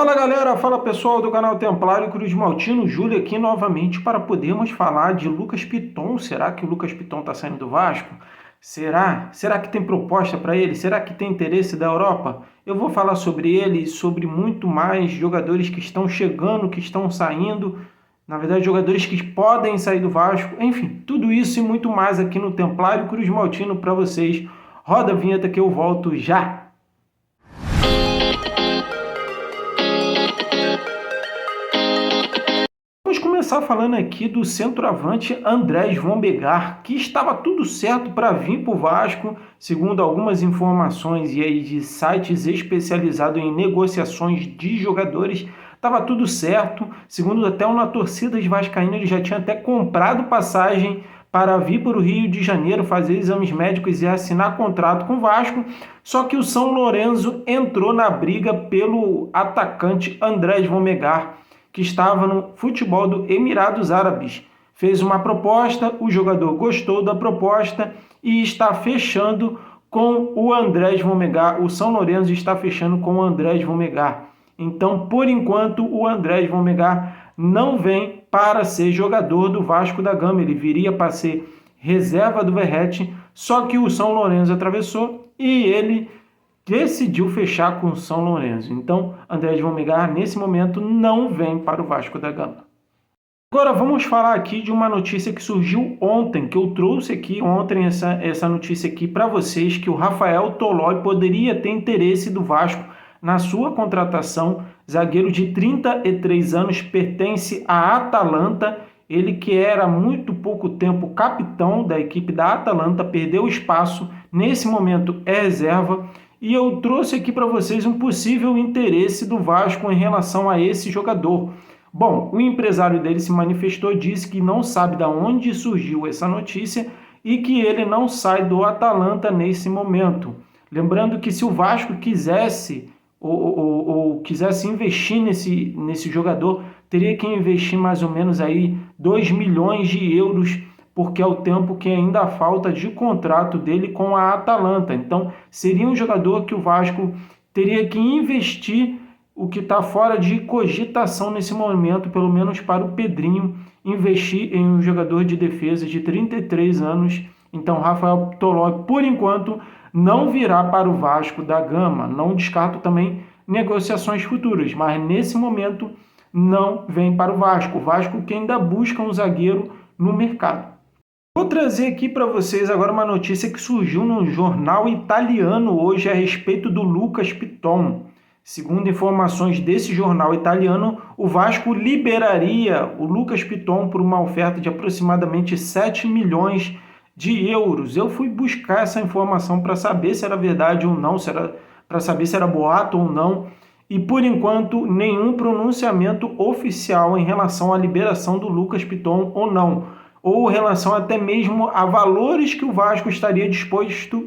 Fala galera, fala pessoal do canal Templário Cruz Maltino, Júlio aqui novamente para podermos falar de Lucas Piton. Será que o Lucas Piton está saindo do Vasco? Será? Será que tem proposta para ele? Será que tem interesse da Europa? Eu vou falar sobre ele, sobre muito mais jogadores que estão chegando, que estão saindo, na verdade jogadores que podem sair do Vasco, enfim, tudo isso e muito mais aqui no Templário Cruz Maltino para vocês. Roda a vinheta que eu volto já! Vamos começar falando aqui do centroavante Andrés Vombegar, que estava tudo certo para vir para o Vasco, segundo algumas informações e aí de sites especializados em negociações de jogadores, estava tudo certo, segundo até uma torcida vascaína, ele já tinha até comprado passagem para vir para o Rio de Janeiro, fazer exames médicos e assinar contrato com o Vasco, só que o São Lourenço entrou na briga pelo atacante Andrés Vombegar, que estava no futebol do Emirados Árabes. Fez uma proposta, o jogador gostou da proposta e está fechando com o Andrés Vombegar. O São Lourenço está fechando com o Andrés Vombegar. Então, por enquanto, o Andrés Vombegar não vem para ser jogador do Vasco da Gama. Ele viria para ser reserva do Verratti, só que o São Lourenço atravessou e ele decidiu fechar com o São Lourenço. Então, Andrés Vombegar, nesse momento, não vem para o Vasco da Gama. Agora, vamos falar aqui de uma notícia que surgiu ontem, que eu trouxe aqui ontem essa notícia aqui para vocês, que o Rafael Tolói poderia ter interesse do Vasco na sua contratação. Zagueiro de 33 anos, pertence à Atalanta. Ele que era há muito pouco tempo capitão da equipe da Atalanta, perdeu espaço, nesse momento é reserva. E eu trouxe aqui para vocês um possível interesse do Vasco em relação a esse jogador. Bom, o empresário dele se manifestou, disse que não sabe de onde surgiu essa notícia e que ele não sai do Atalanta nesse momento. Lembrando que se o Vasco quisesse ou quisesse investir nesse jogador, teria que investir mais ou menos aí 2 milhões de euros, porque é o tempo que ainda falta de contrato dele com a Atalanta. Então, seria um jogador que o Vasco teria que investir, o que está fora de cogitação nesse momento, pelo menos para o Pedrinho, investir em um jogador de defesa de 33 anos. Então, Rafael Tolói, por enquanto, não virá para o Vasco da Gama. Não descarto também negociações futuras, mas nesse momento não vem para o Vasco. O Vasco que ainda busca um zagueiro no mercado. Vou trazer aqui para vocês agora uma notícia que surgiu no jornal italiano hoje a respeito do Lucas Piton. Segundo informações desse jornal italiano, o Vasco liberaria o Lucas Piton por uma oferta de aproximadamente 7 milhões de euros. Eu fui buscar essa informação para saber se era verdade ou não, para saber se era boato ou não. E, por enquanto, nenhum pronunciamento oficial em relação à liberação do Lucas Piton ou não, ou em relação até mesmo a valores que o Vasco estaria disposto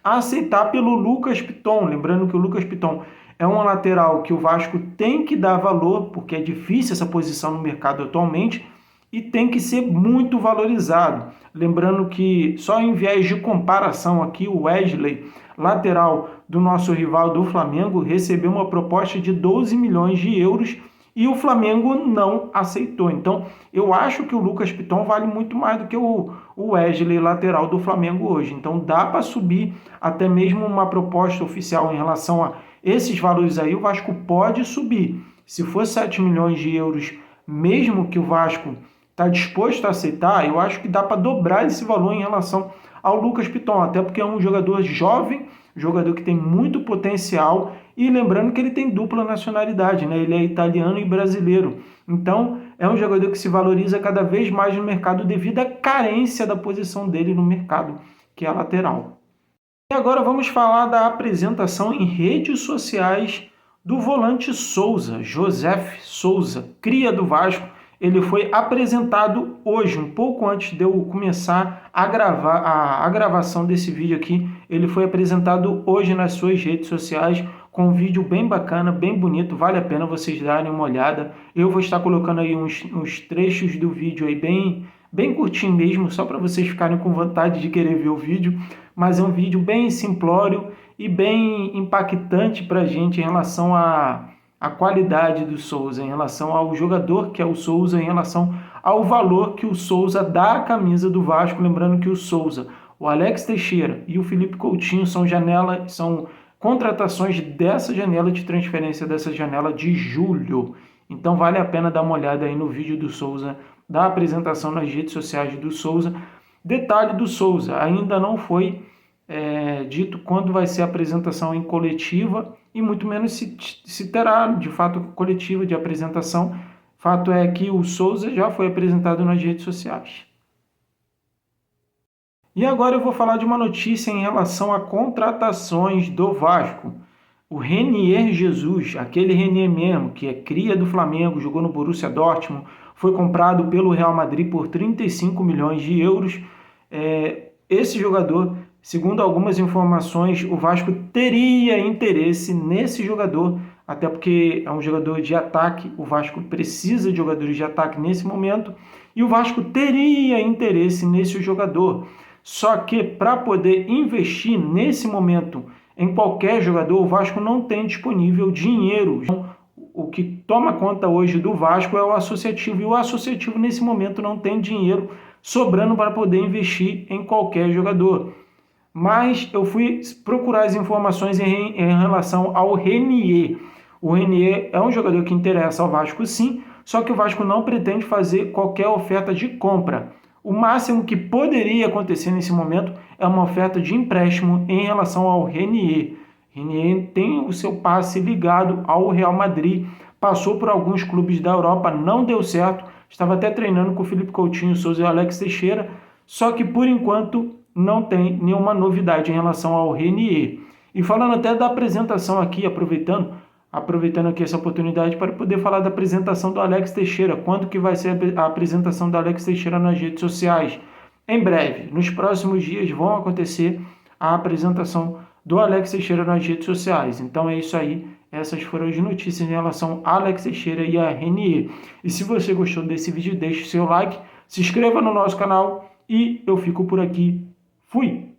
a aceitar pelo Lucas Piton. Lembrando que o Lucas Piton é um lateral que o Vasco tem que dar valor, porque é difícil essa posição no mercado atualmente, e tem que ser muito valorizado. Lembrando que, só em viés de comparação aqui, o Wesley, lateral do nosso rival do Flamengo, recebeu uma proposta de 12 milhões de euros e o Flamengo não aceitou. Então, eu acho que o Lucas Piton vale muito mais do que o Wesley, lateral do Flamengo hoje. Então, dá para subir até mesmo uma proposta oficial em relação a esses valores aí. O Vasco pode subir. Se for 7 milhões de euros, mesmo que o Vasco está disposto a aceitar, eu acho que dá para dobrar esse valor em relação ao Lucas Piton, até porque é um jogador jovem, jogador que tem muito potencial, e lembrando que ele tem dupla nacionalidade, né? Ele é italiano e brasileiro. Então, é um jogador que se valoriza cada vez mais no mercado devido à carência da posição dele no mercado, que é a lateral. E agora vamos falar da apresentação em redes sociais do volante Souza, Josef Souza, cria do Vasco. Ele foi apresentado hoje, um pouco antes de eu começar a gravação desse vídeo aqui. Ele foi apresentado hoje nas suas redes sociais com um vídeo bem bacana, bem bonito. Vale a pena vocês darem uma olhada. Eu vou estar colocando aí uns trechos do vídeo aí bem curtinho mesmo, só para vocês ficarem com vontade de querer ver o vídeo. Mas é um vídeo bem simplório e bem impactante para a gente em relação à qualidade do Souza, em relação ao jogador que é o Souza, em relação ao valor que o Souza dá à camisa do Vasco. Lembrando que o Souza, o Alex Teixeira e o Felipe Coutinho são contratações dessa janela de transferência, dessa janela de julho. Então vale a pena dar uma olhada aí no vídeo do Souza, da apresentação nas redes sociais do Souza. Detalhe do Souza, ainda não foi dito quando vai ser a apresentação em coletiva e muito menos se terá de fato coletiva de apresentação. Fato é que o Souza já foi apresentado nas redes sociais. E agora eu vou falar de uma notícia em relação a contratações do Vasco. O Renier Jesus, aquele Renier mesmo, que é cria do Flamengo, jogou no Borussia Dortmund, foi comprado pelo Real Madrid por 35 milhões de euros. Esse jogador, segundo algumas informações, o Vasco teria interesse nesse jogador, até porque é um jogador de ataque, o Vasco precisa de jogadores de ataque nesse momento, e o Vasco teria interesse nesse jogador. Só que para poder investir nesse momento em qualquer jogador, o Vasco não tem disponível dinheiro. Então, o que toma conta hoje do Vasco é o associativo, e o associativo nesse momento não tem dinheiro sobrando para poder investir em qualquer jogador. Mas eu fui procurar as informações em relação ao Renier. O Renier é um jogador que interessa ao Vasco, sim, só que o Vasco não pretende fazer qualquer oferta de compra. O máximo que poderia acontecer nesse momento é uma oferta de empréstimo em relação ao Renier. Renier tem o seu passe ligado ao Real Madrid, passou por alguns clubes da Europa, não deu certo, estava até treinando com o Felipe Coutinho, Souza e o Alex Teixeira, só que por enquanto não tem nenhuma novidade em relação ao Renier. E falando até da apresentação aqui, aproveitando aqui essa oportunidade para poder falar da apresentação do Alex Teixeira. Quando que vai ser a apresentação do Alex Teixeira nas redes sociais? Em breve, nos próximos dias vão acontecer a apresentação do Alex Teixeira nas redes sociais. Então é isso aí, essas foram as notícias em relação a Alex Teixeira e a Renier. E se você gostou desse vídeo, deixe seu like, se inscreva no nosso canal e eu fico por aqui. Fui!